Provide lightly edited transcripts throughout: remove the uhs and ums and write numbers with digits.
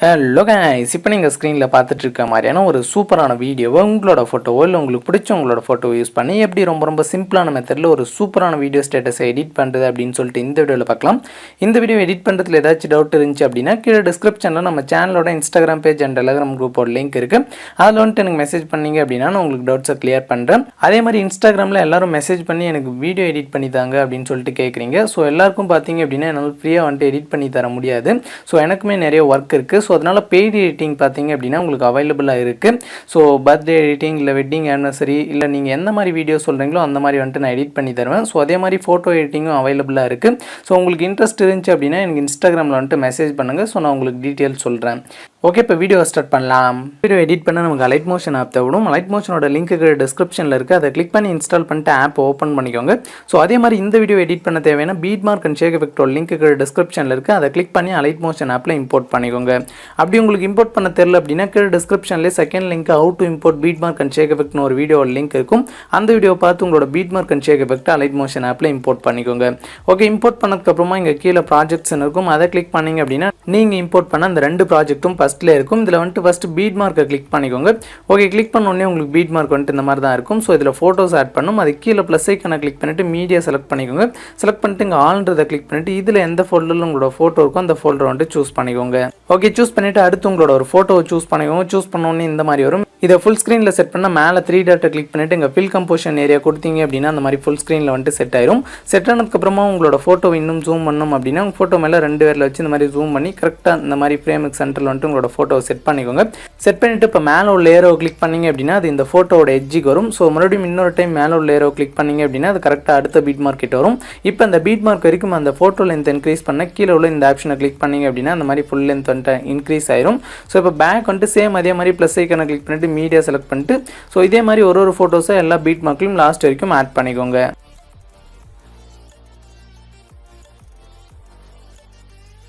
Hello guys, இப்போ நீங்கள் ஸ்க்ரீனில் பார்த்துட்டு இருக்க மாதிரியான ஒரு சூப்பரான வீடியோவை உங்களோட ஃபோட்டோவோ இல்லை உங்களுக்கு பிடிச்ச உங்களோட ஃபோட்டோ யூஸ் பண்ணி எப்படி ரொம்ப சிம்பிளான மெத்தடில் ஒரு சூப்பரான வீடியோ ஸ்டேட்டஸை எடிட் பண்ணுறது அப்படின்னு சொல்லிட்டு இந்த வீடியோவில் பார்க்கலாம். இந்த வீடியோ எடிட் பண்ணுறதுல ஏதாச்சும் டவுட் இருந்துச்சு அப்படின்னா கீழே டிஸ்கிரிப்ஷனில் நம்ம சேனலோட இன்ஸ்டாகிராம் பேஜ் அண்ட் டெலிகிராம் குரூப்போட லிங்க் இருக்குது. அதில் வந்துட்டு எனக்கு மெசேஜ் பண்ணிங்க அப்படின்னா நான் உங்களுக்கு டவுட்ஸை கிளியர் பண்ணுறேன். அதே மாதிரி இன்ஸ்டாகிராமில் எல்லாரும் மெசேஜ் பண்ணி எனக்கு வீடியோ எடிட் பண்ணி தாங்க அப்படின்னு சொல்லிட்டு கேட்குறீங்க. ஸோ எல்லாருக்கும் பார்த்தீங்க அப்படின்னா என்னால் ஃப்ரீயாக வந்துட்டு எடிட் பண்ணி தர முடியாது. ஸோ எனக்குமே நிறைய ஒர்க் இருக்குது. ஸோ அதனால் பெய்டு எடிட்டிங் பார்த்தீங்க அப்படின்னா உங்களுக்கு அவைலபிளாக இருக்குது. ஸோ பர்த்டே எடிட்டிங் இல்லை வெட்டிங் ஆனிவர்சரி இல்லை நீங்கள் எந்த மாதிரி வீடியோ சொல்கிறீங்களோ அந்த மாதிரி வந்துட்டு நான் எடிட் பண்ணி தருவேன். ஸோ அதே மாதிரி ஃபோட்டோ எடிட்டிங்கும் அவைலபிளாக இருக்குது. ஸோ உங்களுக்கு இன்ட்ரெஸ்ட் இருந்துச்சு அப்படின்னா எனக்கு இன்ஸ்டாகிராமில் வந்துட்டு மெசேஜ் பண்ணுங்கள். ஸோ நான் உங்களுக்கு டீட்டெயில்ஸ் சொல்கிறேன். ஓகே, இப்போ வீடியோ ஸ்டார்ட் பண்ணலாம். வீடியோ எடிட் பண்ண நமக்கு அலைட் மோஷன் ஆப் தேவைப்படும். அலைட் மோஷனோட லிங்க்கு டிஸ்கிரிப்ஷனில் இருக்குது. அதை கிளிக் பண்ணி இன்ஸ்டால் பண்ணிட்டு ஆப் ஓப்பன் பண்ணிக்கோங்க. ஸோ அதே மாதிரி இந்த வீடியோ எடிட் பண்ண தேவையான பீட் மார்க் அண்ட் ஷேக் எஃபெக்டோட லிங்க்கு டிஸ்கிரிப்ஷனில் இருக்குது. அதை கிளிக் பண்ணி அலைட் மோஷன் ஆப்பில் இம்போர்ட் பண்ணிக்கோங்க. அப்படி உங்களுக்கு இம்போர்ட் பண்ண தெரியல அப்படின்னா கீழே டிஸ்கிரிப்ஷன்லேயே second link how to import beat mark and shake எஃபெக்ட்னு ஒரு வீடியோ லிங்க் இருக்கும். அந்த வீடியோ பார்த்து உங்களோட beat mark and shake effect Alight Motion ஆப்பில் இம்போர்ட் பண்ணிக்கோங்க. ஓகே, இம்போர்ட் பண்ணதுக்கப்புறமா இங்கே கீழே ப்ராஜெக்ட்ஸ் இருக்கும். அதை கிளிக் பண்ணிங்க அப்படின்னா நீங்கள் இம்போர்ட் பண்ண அந்த ரெண்டு ப்ராஜெக்ட்டும் ஃபஸ்ட்டில் இருக்கும். இதில் வந்துட்டு ஃபஸ்ட்டு பீட் மார்க்கை கிளிக் பண்ணிக்கோங்க. ஓகே, கிளிக் பண்ணோடனே உங்களுக்கு பீட் மார்க் வந்துட்டு இந்த மாதிரி தான் இருக்கும். ஸோ இதில் ஃபோட்டோஸ் ஆட் பண்ணும். அது கீழே ப்ளஸ் ஐக்கனை கிளிக் பண்ணிவிட்டு மீடியா செலக்ட் பண்ணிக்கோங்க. செலக்ட் பண்ணிட்டு இங்கே ஆல்ன்றதை கிளிக் பண்ணிவிட்டு இதில் எந்த ஃபோல்டரில் உங்களோட ஃபோட்டோ இருக்கோ அந்த ஃபோல்டரை வந்துட்டு சூஸ் பண்ணிக்கோங்க. ஓகே, சூஸ் பண்ணிவிட்டு அடுத்து உங்களோட ஒரு ஃபோட்டோவை சூஸ் பண்ணிக்கோங்க. சூஸ் பண்ணோடனே இந்த மாதிரி வரும். இதை ஃபுல் ஸ்க்ரீனில் செட் பண்ணால் மேலே 3 டாட்டை கிளிக் பண்ணிவிட்டு இங்கே ஃபில் கம்போஷன் ஏரியா கொடுத்தீங்க அப்படின்னா அந்த மாதிரி ஃபுல் ஸ்க்ரீனில் வந்துட்டு செட் ஆயிரும். செட் ஆனதுக்கப்புறமா உங்களோட ஃபோட்டோ இன்னும் ஜூம் பண்ணணும் அப்படின்னா உங்கள் ஃபோட்டோ மேலே 2 விரல் வச்சு இந்த மாதிரி ஜூம் பண்ணி கரெக்டாக இந்த மாதிரி ஃப்ரேமுக்கு சென்டரில் வந்துட்டு உங்களோட ஃபோட்டோவை செட் பண்ணிக்கோங்க. செட் பண்ணிவிட்டு இப்போ மேலே உள்ள ஏரோ கிளிக் பண்ணிங்க அப்படின்னா அது இந்த ஃபோட்டோட எட்ஜுக்கு வரும். ஸோ மறுபடியும் இன்னொரு டைம் மேலே உள்ள ஏரோ கிளிக் பண்ணிங்க அப்படின்னா அது கரெக்டாக அடுத்த பீட் மார்க் கிட்ட வரும். இப்போ அந்த பீட் மார்க் வரைக்கும் அந்த ஃபோட்டோ லென்த் இன்க்ரீஸ் பண்ண கீழே உள்ள இந்த ஆப்ஷனை கிளிக் பண்ணிங்க அப்படின்னா அந்த மாதிரி ஃபுல் லென்த் வந்துட்டு இன்க்ரீஸ் ஆயிரும். ஸோ இப்போ பேக் வந்துட்டு சேம் அதே மாதிரி ப்ளஸ் ஐக்கனை கிளிக் பண்ணிவிட்டு மீடியா செலக்ட் பண்ணிட்டு ஸோ இதே மாதிரி ஒரு ஃபோட்டோஸை எல்லா பீட் மார்க்லையும் லாஸ்ட் வரைக்கும் ஆட் பண்ணிக்கோங்க.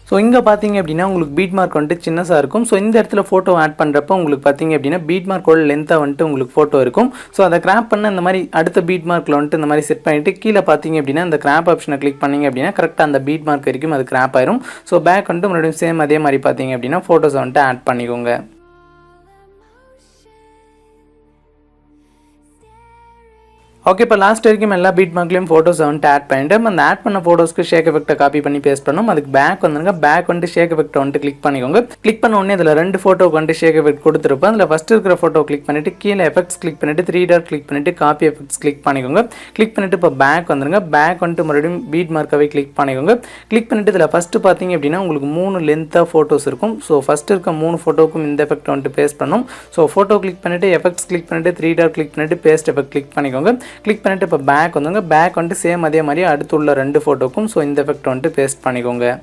ஸோ இங்கே பார்த்தீங்க அப்படின்னா உங்களுக்கு பீட் மார்க் வந்துட்டு சின்னதாக இருக்கும். ஸோ இந்த இடத்துல ஃபோட்டோ ஆட் பண்ணுறப்போ உங்களுக்கு பார்த்தீங்க அப்படின்னா பீட் மார்க்கோட லென்த்தாக வந்துட்டு உங்களுக்கு ஃபோட்டோ இருக்கும். ஸோ அதை கிராப் பண்ண இந்த மாதிரி அடுத்த பீட் மார்க்கில் வந்துட்டு இந்த மாதிரி செட் பண்ணிவிட்டு கீழே பார்த்தீங்க அப்படின்னா இந்த கிராப் ஆப்ஷனை கிளிக் பண்ணிங்க அப்படின்னா கரெக்டாக அந்த பீட் மார்க் வரைக்கும் அது கிராப் ஆயிரும். ஸோ பேக் வந்துட்டு மறுபடியும் சேம் அதே மாதிரி பார்த்தீங்க அப்படின்னா ஃபோட்டோஸை வந்துட்டு ஆட் பண்ணிக்கோங்க. ஓகே, இப்போ லாஸ்ட் வரைக்கும் எல்லா பீட் மார்க்லையும் ஃபோட்டோஸ் வந்துட்டு ஆட் பண்ணிட்டு அந்த ஆட் பண்ண ஃபோட்டோஸ்க்கு ஷேக் எஃபெக்ட்டை காப்பி பண்ணி பேஸ்ட் பண்ணோம். அதுக்கு பேக் வந்துருங்க. பேக் வந்துட்டு ஷேக் எஃபெக்ட்டை வந்துட்டு கிளிக் பண்ணிக்கோங்க. கிளிக் பண்ண உடனே இதில் 2 ஃபோட்டோக்கு வந்துட்டு ஷேக் எஃபெக்ட் கொடுத்துருப்போம். அதில் ஃபஸ்ட் இருக்கிற ஃபோட்டோ கிளிக் பண்ணிவிட்டு கீழே எஃபெக்ட்ஸ் கிளிக் பண்ணிவிட்டு 3 டாட் கிளிக் பண்ணிவிட்டு காப்பி எஃபெக்ட்ஸ் கிளிக் பண்ணிக்கோங்க. கிளிக் பண்ணிவிட்டு இப்போ பேக் வந்துருங்க. பேக் வந்துட்டு மறுபடியும் பீட் மார்க்காகவே கிளிக் பண்ணிக்கோங்க. கிளிக் பண்ணிவிட்டு இதில் ஃபஸ்ட்டு பார்த்தீங்க அப்படின்னா உங்களுக்கு 3 லென்த்தாக ஃபோட்டோஸ் இருக்கும். ஸோ ஃபஸ்ட்டு இருக்க 3 ஃபோட்டோக்கும் இந்த எஃபெக்ட் வந்துட்டு பேஸ்ட் பண்ணும். ஸோ ஃபோட்டோ கிளிக் பண்ணிவிட்டு எஃபெக்ட்ஸ் கிளிக் பண்ணிவிட்டு 3 டாட் கிளிக் பண்ணிவிட்டு பேஸ்ட் எஃபெக்ட் கிளிக் பண்ணிக்கோங்க. கிளிக் பண்ணிவிட்டு இப்போ பேக் வந்துங்க. பேக் வந்துட்டு சேம் அதே மாதிரி அடுத்து உள்ள 2 ஃபோட்டோக்கும் ஸோ இந்த எஃபெக்ட் வந்துட்டு பேஸ்ட் பண்ணிக்கோங்க.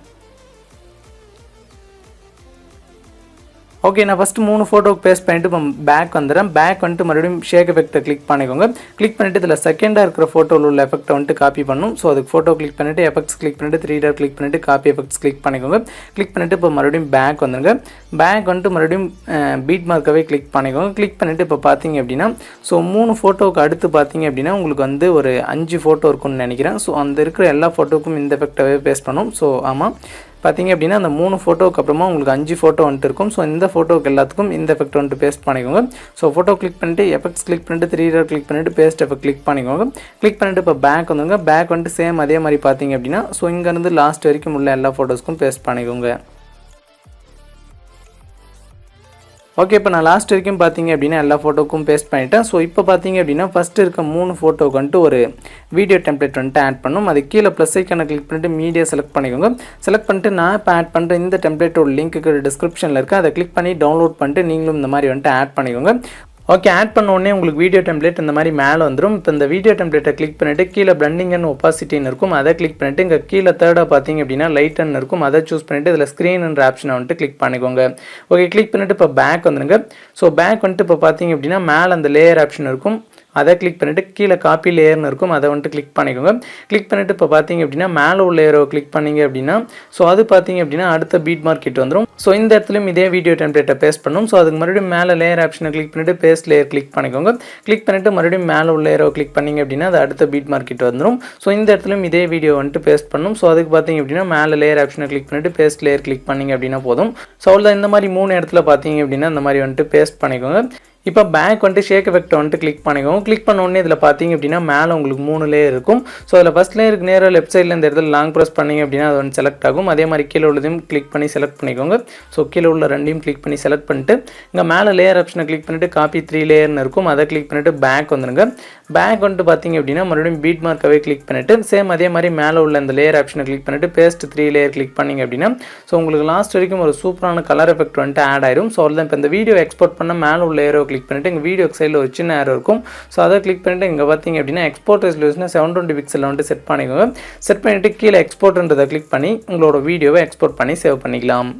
ஓகே, நான் ஃபஸ்ட்டு 3 ஃபோட்டோக்கு பேஸ்ட் பண்ணிவிட்டு இப்போ பேக் வந்துடுறேன். பேக் வந்துட்டு மறுபடியும் ஷேக் எஃபெக்ட்டை கிளிக் பண்ணிக்கோங்க. கிளிக் பண்ணிவிட்டு இதில் செகண்டாக இருக்கிற ஃபோட்டோவில் உள்ள எஃபெக்ட்டை வந்துட்டு காப்பி பண்ணும். ஸோ அதுக்கு ஃபோட்டோ கிளிக் பண்ணிவிட்டு எஃபெக்ட்ஸ் கிளிக் பண்ணிவிட்டு 3 டாட் கிளிக் பண்ணிவிட்டு காப்பி எஃபெக்ட்ஸ் கிளிக் பண்ணிக்கோங்க. கிளிக் பண்ணிவிட்டு இப்போ மறுபடியும் பேக் வந்துடுங்க. பேக் வந்துட்டு மறுபடியும் பீட் மார்க்காகவே கிளிக் பண்ணிக்கோங்க. கிளிக் பண்ணிவிட்டு இப்போ பார்த்தீங்க அப்படின்னா ஸோ 3 ஃபோட்டோவுக்கு அடுத்து பார்த்தீங்க அப்படின்னா உங்களுக்கு வந்து ஒரு 5 ஃபோட்டோ இருக்கும்னு நினைக்கிறேன். ஸோ அந்த இருக்கிற எல்லா ஃபோட்டோவுக்கும் இந்த எஃபெக்டாகவே பேஸ்ட் பண்ணும். ஸோ ஆமாம், பார்த்தீங்க அப்படின்னா அந்த 3 ஃபோட்டோவுக்கு அப்புறமா உங்களுக்கு 5 ஃபோட்டோ வந்துட்டு இருக்கும். ஸோ இந்த ஃபோட்டோவுக்கு எல்லாத்துக்கும் இந்த எஃபெக்ட் வந்துட்டு பேஸ்ட் பண்ணிக்கோங்க. ஸோ ஃபோட்டோ கிளிக் பண்ணிட்டு எஃபெக்ட்ஸ் கிளிக் பண்ணிட்டு 3 டாட் கிளிக் பண்ணிட்டு பேஸ்ட் எஃபெக்ட் கிளிக் பண்ணிக்கோங்க. கிளிக் பண்ணிட்டு இப்போ பேக் வந்துங்க. பேக் வந்துட்டு சேம் அதே மாதிரி பார்த்தீங்க அப்படின்னா ஸோ இங்கேருந்து லாஸ்ட் வரைக்கும் உள்ள எல்லா ஃபோட்டோஸ்க்கும் பேஸ்ட் பண்ணிக்கோங்க. ஓகே, இப்போ நான் லாஸ்ட் வரைக்கும் பார்த்தீங்க அப்படின்னா எல்லா ஃபோட்டோக்கும் பேஸ்ட் பண்ணிட்டேன். ஸோ இப்போ பார்த்தீங்க அப்படின்னா ஃபஸ்ட்டு இருக்க 3 ஃபோட்டோக்கு வந்துட்டு ஒரு வீடியோ டெம்ப்ளேட் வந்துட்டு ஆட் பண்ணும். அது கீழே ப்ளஸ் ஐக்கனை கிளிக் பண்ணிட்டு மீடியா செலக்ட் பண்ணிக்கோங்க. செலக்ட் பண்ணிட்டு நான் இப்போ ஆட் பண்ணுற இந்த டெம்ப்ளேட்டோட லிங்க்கு டிஸ்கிரிப்ஷனில் இருக்குது. அதை கிளிக் பண்ணி டவுன்லோட் பண்ணிட்டு நீங்களும் இந்த மாதிரி வந்துட்டு ஆட் பண்ணிக்கோங்க. ஓகே, ஆட் பண்ண உடனே உங்களுக்கு வீடியோ டெம்ப்ளேட் இந்த மாதிரி மேலே வந்துடும். இப்போ இந்த வீடியோ டெம்ப்ளேட்டை கிளிக் பண்ணிவிட்டு கீழே பிளண்டிங் அண்ட் ஒப்பாசிட்டின்னு இருக்கும். அதை கிளிக் பண்ணிவிட்டு இங்கே கீழே தேர்டாக பார்த்தீங்க அப்படின்னா லைட்டன் இருக்கும். அதை சூஸ் பண்ணிவிட்டு இதில் ஸ்க்ரீன்ன்ற ஆப்ஷனை வந்துட்டு கிளிக் பண்ணிக்கோங்க. ஓகே, கிளிக் பண்ணிவிட்டு இப்போ பேக் வந்துடுங்க. ஸோ பேக் வந்துட்டு இப்போ பார்த்தீங்க அப்படின்னா மேலே அந்த லேயர் ஆப்ஷன் இருக்கும். அதை கிளிக் பண்ணிவிட்டு கீழே காப்பி லேயர்னு இருக்கும், அதை வந்துட்டு கிளிக் பண்ணிக்கோங்க. கிளிக் பண்ணிவிட்டு இப்போ பார்த்தீங்க அப்படின்னா மேலே உள்ள லேயரை கிளிக் பண்ணிங்க அப்படின்னா ஸோ அது பார்த்தீங்க அப்படின்னா அடுத்த பீட் மார்க்கெட் வந்துடும். ஸோ இந்த இடத்துலையும் இதே வீடியோ டெம்ப்ளேட்டை பேஸ்ட் பண்ணும். ஸோ அதுக்கு மறுபடியும் மேலே லேயர் ஆப்ஷனை கிளிக் பண்ணிவிட்டு பேஸ்ட் லேயர் கிளிக் பண்ணிக்கோங்க. கிளிக் பண்ணிவிட்டு மறுபடியும் மேலே உள்ள லேயரை கிளிக் பண்ணிங்க அப்படின்னா அது அடுத்த பீட் மார்க்கெட் வந்துடும். ஸோ இந்த இடத்துலையும் இதே வீடியோ வந்துட்டு பேஸ்ட் பண்ணும். ஸோ அதுக்கு பார்த்தீங்க அப்படின்னா மேலே லேயர் ஆப்ஷனை கிளிக் பண்ணிவிட்டு பேஸ்ட் லேயர் கிளிக் பண்ணிங்க அப்படின்னா போதும். ஸோ அவ்வளோதான். இந்த மாதிரி 3 இடத்துல பார்த்தீங்க அப்படின்னா இந்த மாதிரி வந்துட்டு பேஸ்ட் பண்ணிக்கோங்க. இப்போ பேக் வந்துட்டு ஷேக் எஃபெக்ட் வந்துட்டு கிளிக் பண்ணிக்கோங்க. கிளிக் பண்ண உடனே இதில் பார்த்தீங்க அப்படின்னா மேலே உங்களுக்கு 3 லேயர் இருக்கும். ஸோ அதில் ஃபஸ்ட் லேயருக்கு நேராக லெஃப்ட் சைடில் இந்த இடத்துல லாங் ப்ரெஸ் பண்ணிங்க அப்படின்னா அது வந்து செலக்ட் ஆகும். அதே மாதிரி கீழே உள்ளதையும் கிளிக் பண்ணி செலக்ட் பண்ணிக்கோங்க. ஸோ கீழே உள்ள ரெண்டையும் கிளிக் பண்ணி செலக்ட் பண்ணிட்டு இங்கே மேலே லேயர் ஆப்ஷனை கிளிக் பண்ணிவிட்டு காப்பி 3 லேயர்னு இருக்கும், அதை கிளிக் பண்ணிவிட்டு பேக் வந்துடுங்க. பேக் வந்துட்டு பார்த்தீங்க அப்படின்னா மறுபடியும் பீட் மார்க்காகவே கிளிக் பண்ணிவிட்டு சேம் அதே மாதிரி மேலே உள்ள இந்த லேயர் ஆப்ஷனை கிளிக் பண்ணிவிட்டு பேஸ்ட் 3 லேயர் கிளிக் பண்ணிங்க அப்படின்னா ஸோ உங்களுக்கு லாஸ்ட் வரைக்கும் ஒரு சூப்பரான கலர் எஃபெக்ட் வந்துட்டு ஆட் ஆயிரும். ஸோ அவ்வளோதான். இப்போ இந்த வீடியோ எக்ஸ்போர்ட் பண்ண மேலே உள்ள ஏரோ கிளிக் பண்ணிவிட்டு எங்கள் வீடியோ சைடில் ஒரு சின்ன ஏரோ இருக்கும். ஸோ அதை கிளிக் பண்ணிவிட்டு இங்கே பார்த்தீங்க அப்படின்னா எக்ஸ்போர்ட் ரெசல்யூஷனை 720 பிக்சலில் வந்துட்டு செட் பண்ணிக்கோங்க. செட் பண்ணிவிட்டு கீழே எக்ஸ்போர்ட்ன்றதை கிளிக் பண்ணி உங்களோட வீடியோவை எக்ஸ்போர்ட் பண்ணி சேவ் பண்ணிக்கலாம்.